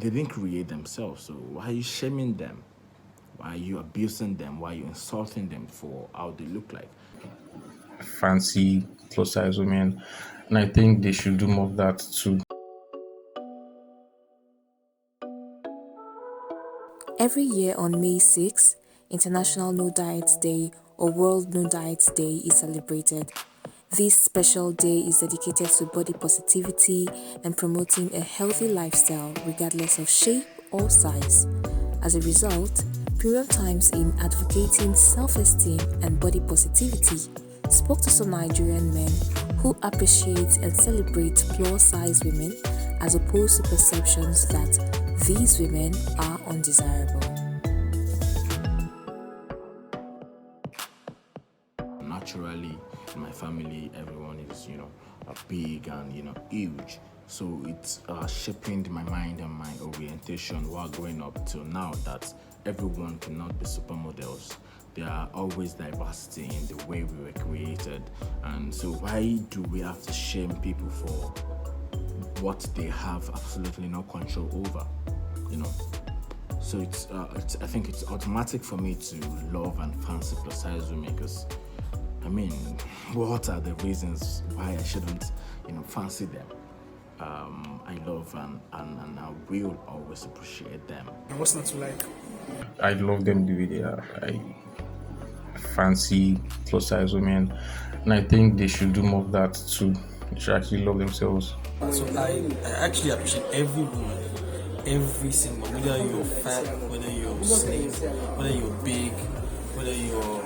they didn't create themselves. So why are you shaming them? Why are you abusing them? Why are you insulting them for how they look like? Fancy plus size women, and I think they should do more of that too. Every year on May 6, International No Diet Day or World No Diet Day is celebrated. This special day is dedicated to body positivity and promoting a healthy lifestyle regardless of shape or size. As a result, Premium Times, in advocating self-esteem and body positivity, spoke to some Nigerian men who appreciate and celebrate plus-size women as opposed to perceptions that these women are undesirable. Naturally, in my family, everyone is, big and, huge. So it's shaping my mind and my orientation while growing up till now that everyone cannot be supermodels. There are always diversity in the way we were created. And so why do we have to shame people for what they have absolutely no control over? So I think it's automatic for me to love and fancy plus size women because, what are the reasons why I shouldn't, fancy them? I love and I will always appreciate them. And what's not to like? I love them the way they are. I fancy plus size women, and I think they should do more of that too. They should actually love themselves. So I actually appreciate every woman, every single, whether you're fat, whether you're slim, whether you're big, whether you're,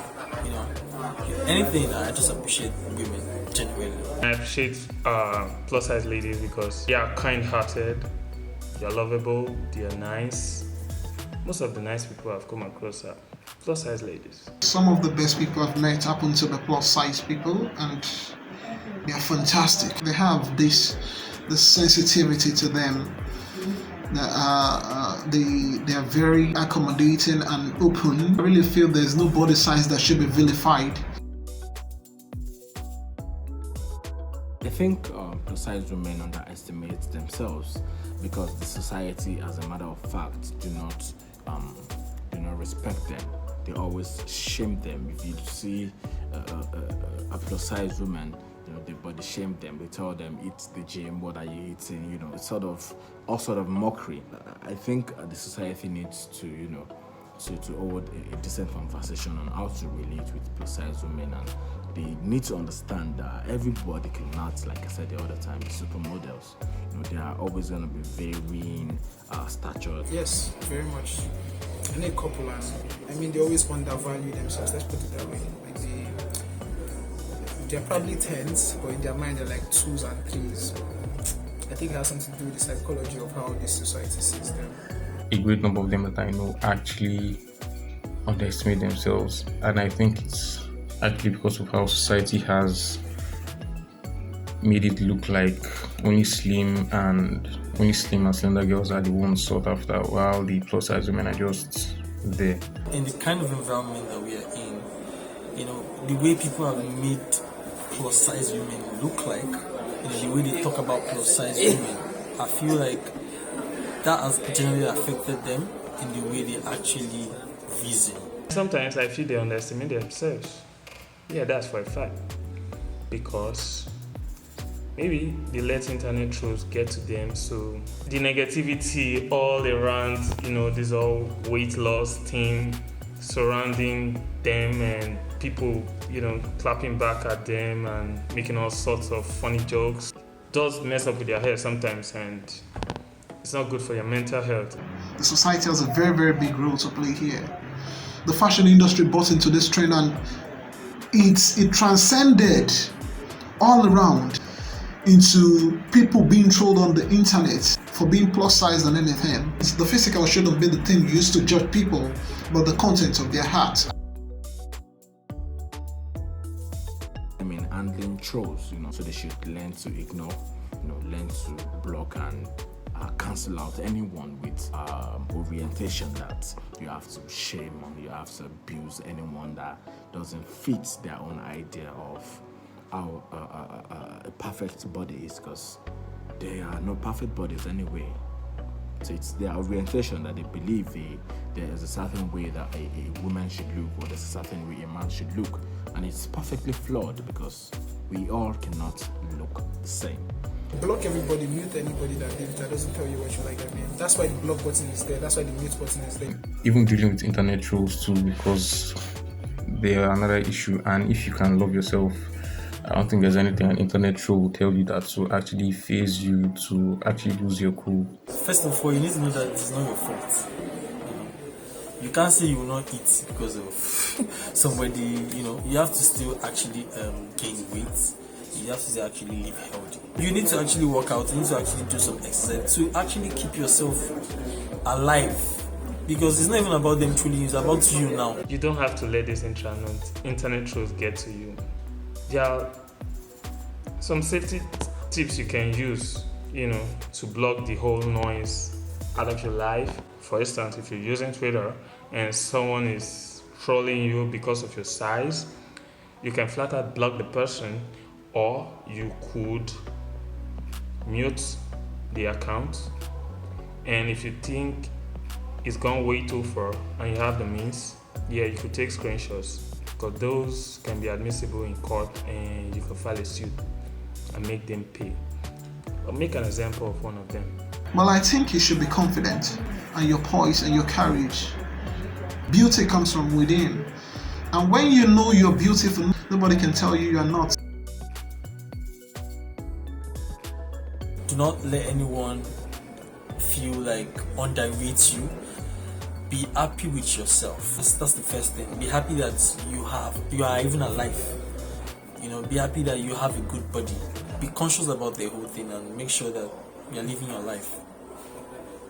anything. I just appreciate women genuinely. I appreciate plus size ladies because they are kind-hearted, they are lovable, they are nice. Most of the nice people I've come across are plus size ladies. Some of the best people I've met happen to be plus size people, and they are fantastic. They have this sensitivity to them. They are very accommodating and open. I really feel there's no body size that should be vilified. I think plus size women underestimate themselves because the society, as a matter of fact, do not respect them. They always shame them. If you see a plus size woman, they body shame them. They tell them, eat the gym, what are you eating? It's all sort of mockery. I think the society needs to hold a decent conversation on how to relate with plus size women, and they need to understand that everybody cannot, like I said the other time, be supermodels. They are always going to be varying stature. Yes, very much. And a couple, and they always undervalue themselves. Let's put it that way. Like they're probably tens, but in their mind they're like twos and threes. I think it has something to do with the psychology of how this society sees them. A great number of them that I know actually underestimate themselves, and I think it's actually because of how society has made it look like only slim and slender girls are the ones sought after, while the plus size women are just there. In the kind of environment that we are in, the way people have made plus size women look like, the way they talk about plus size women, I feel like that has generally affected them in the way they actually visit. Sometimes I feel they underestimate themselves. Yeah, that's for a fact. Because maybe they let internet trolls get to them, so the negativity all around, this all weight loss thing surrounding them and people, clapping back at them and making all sorts of funny jokes does mess up with their head sometimes, and it's not good for your mental health. The society has a very, very big role to play here. The fashion industry bought into this trend, and it transcended all around into people being trolled on the internet for being plus size and anything. The physical shouldn't be the thing you use to judge people, but the content of their heart. Handling trolls, so they should learn to ignore, learn to block and cancel out anyone with orientation that you have to shame or you have to abuse anyone that doesn't fit their own idea of how a perfect body is, because there are no perfect bodies anyway. So it's their orientation that they believe there is a certain way that a woman should look, or there's a certain way a man should look. And it's perfectly flawed because we all cannot look the same. Block everybody, mute anybody that doesn't tell you what you like again. That's why the block button is there. That's why the mute button is there. Even dealing with internet trolls too, because they are another issue. And if you can love yourself, I don't think there's anything an internet troll will tell you that to actually phase you, to actually lose your cool. First of all, you need to know that it's not your fault. You can't say you will not eat because of somebody. You have to still actually gain weight. You have to actually live healthy. You need to actually work out. You need to actually do some exercise to actually keep yourself alive. Because it's not even about them truly, it's about you now. You don't have to let these internet trolls get to you. There are some safety tips you can use, to block the whole noise out of your life. For instance, if you're using Twitter and someone is trolling you because of your size, you can flat out block the person, or you could mute the account. And if you think it's gone way too far and you have the means, you could take screenshots, because those can be admissible in court and you can file a suit and make them pay. I'll make an example of one of them. Well, I think you should be confident, and your poise and your courage. Beauty comes from within. And when you know you're beautiful, nobody can tell you you're not. Do not let anyone feel like underrates you. Be happy with yourself. That's the first thing. Be happy that you are even alive. Be happy that you have a good body. Be conscious about the whole thing and make sure that you're living your life.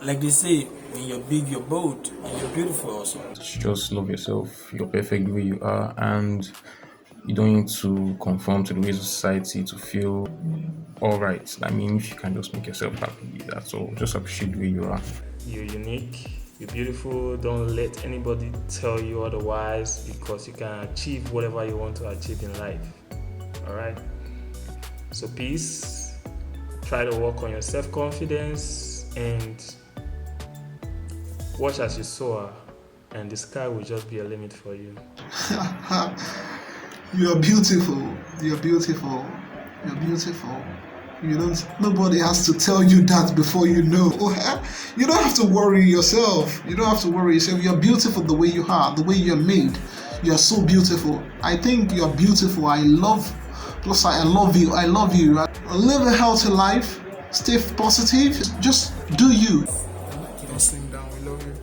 Like they say, when you're big, you're bold, and you're beautiful also. Just love yourself. You're perfect the way you are, and you don't need to conform to the ways of society to feel all right. I mean, if you can just make yourself happy, that's all. Just appreciate the way you are. You're unique, you're beautiful. Don't let anybody tell you otherwise, because you can achieve whatever you want to achieve in life. Alright? So peace. Try to work on your self-confidence and watch as you soar, and the sky will just be a limit for you. You're beautiful. You're beautiful. You're beautiful. Nobody has to tell you that before you know. You don't have to worry yourself. You're beautiful the way you are, the way you're made. You're so beautiful. I think you're beautiful. I love you. Live a healthy life. Stay positive. Just do you. Don't slim down. We love you.